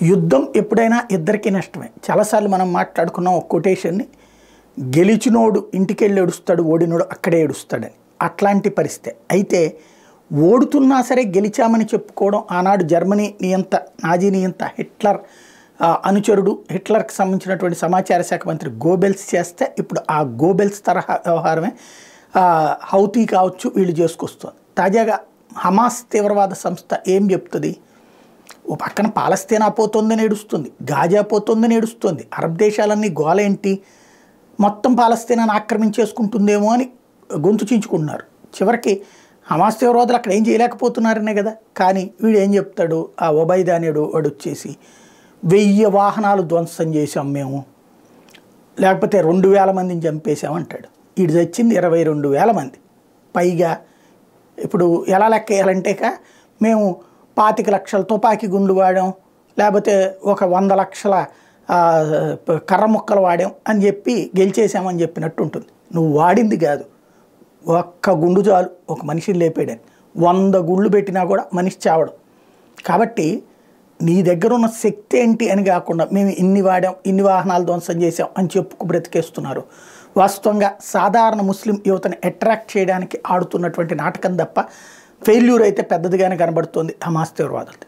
యుద్ధం ఎప్పుడైనా ఇద్దరికీ నష్టమే. చాలాసార్లు మనం మాట్లాడుకున్నాం ఒక కొటేషన్ని, గెలిచినోడు ఇంటికెళ్ళి ఏడుస్తాడు, ఓడినోడు అక్కడే ఏడుస్తాడని. అట్లాంటి పరిస్థితి. అయితే ఓడుతున్నా సరే గెలిచామని చెప్పుకోవడం ఆనాడు జర్మనీ నియంత, నాజీ నియంత హిట్లర్ అనుచరుడు, హిట్లర్కి సంబంధించినటువంటి సమాచార శాఖ మంత్రి గోబెల్స్ చేస్తే ఇప్పుడు ఆ గోబెల్స్ తరహా వ్యవహారమే హౌతీ కావచ్చు వీళ్ళు చేసుకొస్తుంది. తాజాగా హమాస్ తీవ్రవాద సంస్థ ఏం చెప్తుంది? ఓ పక్కన పాలస్తీనా పోతుందని ఏడుస్తుంది, గాజా పోతుందని ఏడుస్తుంది, అరబ్ దేశాలన్నీ గోలేంటి, మొత్తం పాలస్తీనాను ఆక్రమించేసుకుంటుందేమో అని గొంతు చించుకుంటున్నారు. చివరికి హమాస్ తీవ్రవాదులు అక్కడ ఏం చేయలేకపోతున్నారనే కదా. కానీ వీడు ఏం చెప్తాడు, ఆ ఒబైదా అనేడు వాడు వచ్చేసి 1000 వాహనాలు ధ్వంసం చేసాం మేము, లేకపోతే 2000 మందిని చంపేశామంటాడు. వీడు చచ్చింది 22,000 మంది పైగా. ఇప్పుడు ఎలా లెక్క వేయాలంటే మేము 25 లక్షల తుపాకీ గుండ్లు వాడాం, లేకపోతే ఒక 100 లక్షల కర్ర ముక్కలు వాడాం అని చెప్పి గెలిచేసామని చెప్పినట్టు ఉంటుంది. నువ్వు వాడింది కాదు, ఒక్క గుండు చాలు ఒక మనిషిని లేపాడని. 100 గుళ్ళు పెట్టినా కూడా మనిషి చావడం. కాబట్టి నీ దగ్గర ఉన్న శక్తి ఏంటి అని కాకుండా మేము ఇన్ని వాడాం, ఇన్ని వాహనాలు ధ్వంసం చేసాం అని చెప్పుకు బ్రతికేస్తున్నారు. వాస్తవంగా సాధారణ ముస్లిం యువతని అట్రాక్ట్ చేయడానికి ఆడుతున్నటువంటి నాటకం తప్ప ఫెయిల్యూర్ అయితే పెద్దదిగానే కనబడుతుంది హమాస్ తీవ్రవాదులది.